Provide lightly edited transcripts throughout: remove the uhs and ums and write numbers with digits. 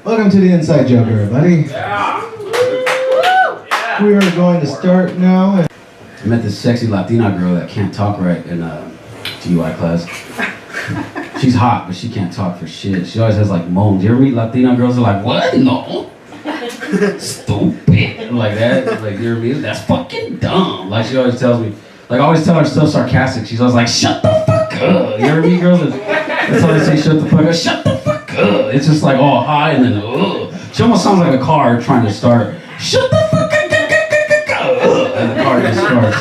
Welcome to the Inside Joke, everybody. We are going to start now. I met this sexy Latina girl that can't talk right in GUI class. She's hot, but she can't talk for shit. She always has like moans. You ever meet Latina girls that are like, what? No. Stupid. Like that. Like, you ever meet? That's fucking dumb. Like she always tells me. Like I always tell her stuff sarcastic. She's always like, shut the fuck up. You ever meet girls that's how they say shut the fuck up? Shut the fuck up. It's just like all high and then She almost sounds like a car trying to start. Shut the fuck up. And the car just starts.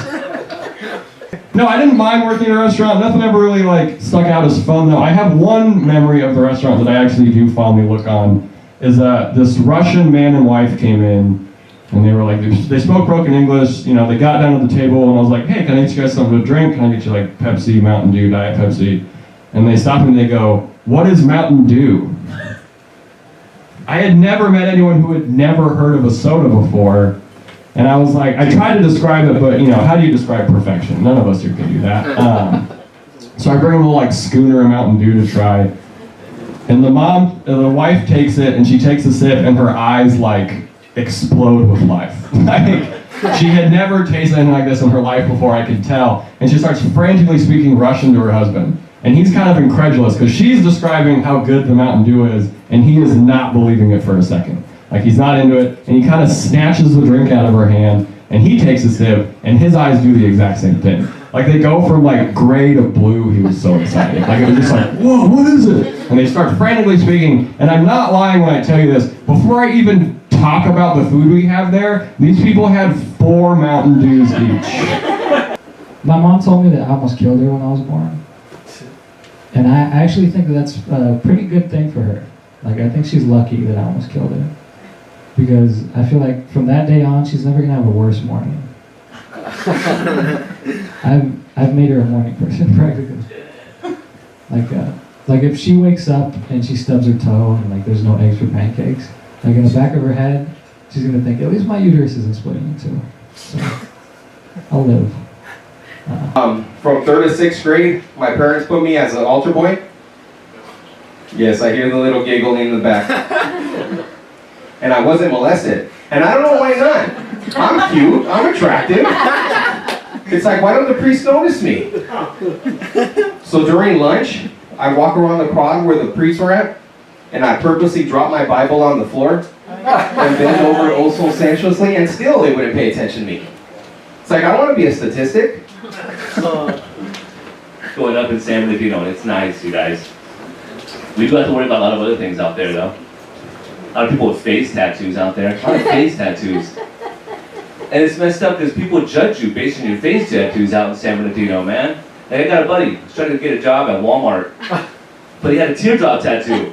No, I didn't mind working in a restaurant. Nothing ever really like stuck out as fun though. I have one memory of the restaurant that I actually do fondly look on. Is this Russian man and wife came in, and they were like, they spoke broken English. You know, they got down at the table, and I was like, hey, can I get you guys something to drink? Can I get you like Pepsi, Mountain Dew, Diet Pepsi? And they stop and they go, what is Mountain Dew? I had never met anyone who had never heard of a soda before. And I was like, I tried to describe it, but you know, how do you describe perfection? None of us here can do that. So I bring a little like schooner of Mountain Dew to try. And the wife takes it and she takes a sip and her eyes like explode with life. Like, she had never tasted anything like this in her life before, I could tell. And she starts frantically speaking Russian to her husband. And he's kind of incredulous because she's describing how good the Mountain Dew is and he is not believing it for a second. Like he's not into it, and he kind of snatches the drink out of her hand, and he takes a sip, and his eyes do the exact same thing. Like they go from like gray to blue, he was so excited. Like it was just like, whoa, what is it? And they start frantically speaking, and I'm not lying when I tell you this, before I even talk about the food we have there, these people had 4 Mountain Dews each. My mom told me that I almost killed her when I was born. And I actually think that that's a pretty good thing for her. Like I think she's lucky that I almost killed her. Because I feel like from that day on, she's never gonna have a worse morning. I've made her a morning person practically. Like if she wakes up and she stubs her toe and like there's no eggs for pancakes, like in the back of her head, she's gonna think, at least my uterus isn't splitting in two. So I'll live. From 3rd to 6th grade, my parents put me as an altar boy. Yes, I hear the little giggle in the back. And I wasn't molested. And I don't know why not. I'm cute, I'm attractive. It's like, why don't the priests notice me? So during lunch, I walk around the quad where the priests were at, and I purposely drop my Bible on the floor, and bend over oh so sensuously, and still they wouldn't pay attention to me. It's like, I want to be a statistic. Going up in San Bernardino, it's nice, you guys. We do have to worry about a lot of other things out there, though. A lot of people with face tattoos out there. A lot of face tattoos. And it's messed up because people judge you based on your face tattoos out in San Bernardino, man. Like I got a buddy who's trying to get a job at Walmart, but he had a teardrop tattoo.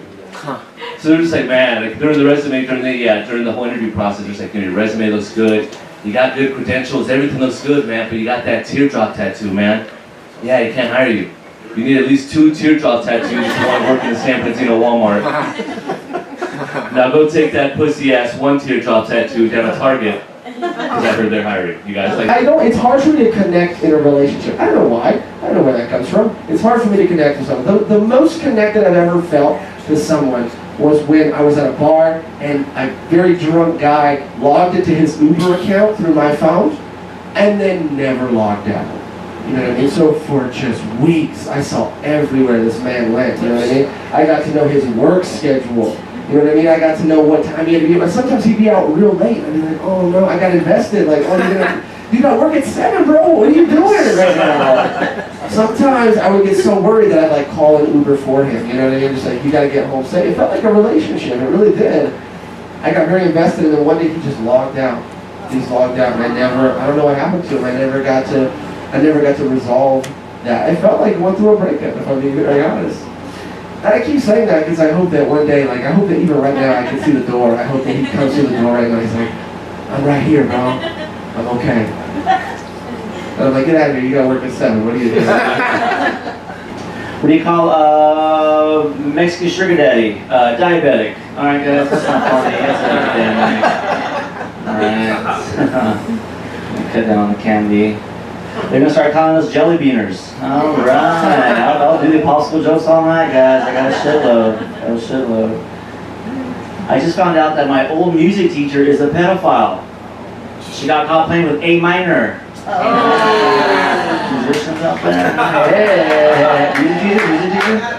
So they're just like, man, like during the whole interview process, they're just like, your resume looks good, you got good credentials, everything looks good, man, but you got that teardrop tattoo, man. Yeah, he can't hire you. You need at least 2 teardrop tattoos if you want to work in the San Bernardino Walmart. Now go take that pussy ass 1 teardrop tattoo down at Target. Because I heard they're hiring. You guys like I know it's hard for me to connect in a relationship. I don't know why. I don't know where that comes from. It's hard for me to connect with someone. The most connected I've ever felt to someone was when I was at a bar and a very drunk guy logged into his Uber account through my phone and then never logged out. You know what I mean? So for just weeks, I saw everywhere this man went. You know what I mean? I got to know his work schedule. You know what I mean? I got to know what time he had to be. But sometimes he'd be out real late. I'd be like, oh no, I got invested. Like, oh, you got work at 7, bro. What are you doing right now? Sometimes I would get so worried that I'd like call an Uber for him. You know what I mean? Just like, you got to get home safe. It felt like a relationship. It really did. I got very invested, and then one day he just logged out. He's logged out, and I don't know what happened to him. I never got to resolve that. I felt like going through a breakup, if I'm being very honest. And I keep saying that because I hope that one day, like I hope that even right now I can see the door. I hope that he comes through the door right now. He's like, I'm right here, bro. I'm okay. And I'm like, get out of here. You got to work at 7. What are you doing? What do you call Mexican sugar daddy? Diabetic. All right, guys. That's not funny. That's epidemic. All right. Cut down on the candy. They're gonna start calling us jelly beaners. All right, I'll do the possible jokes all night, guys. I got a shitload. I just found out that my old music teacher is a pedophile. She got caught playing with A minor. Musicians out there. Hey, music teacher?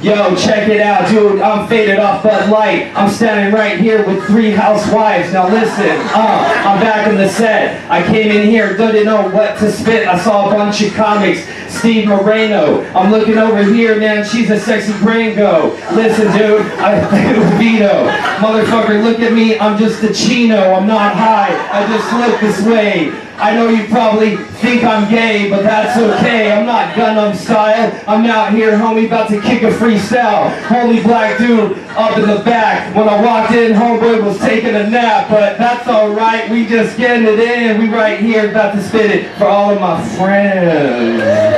Yo, check it out, dude. I'm faded off Bud Light. I'm standing right here with 3 housewives. Now listen, I'm back in the set. I came in here, didn't know what to spit. I saw a bunch of comics. Steve Moreno. I'm looking over here, man. She's a sexy gringo. Listen, dude, I played with Vito. Motherfucker, look at me. I'm just a chino. I'm not high. I just look this way. I know you probably think I'm gay, but that's okay. I'm not Gundam style. I'm out here, homie, about to kick a freestyle. Holy black dude up in the back. When I walked in, homeboy was taking a nap, but that's alright. We just getting it in. We right here about to spit it for all of my friends.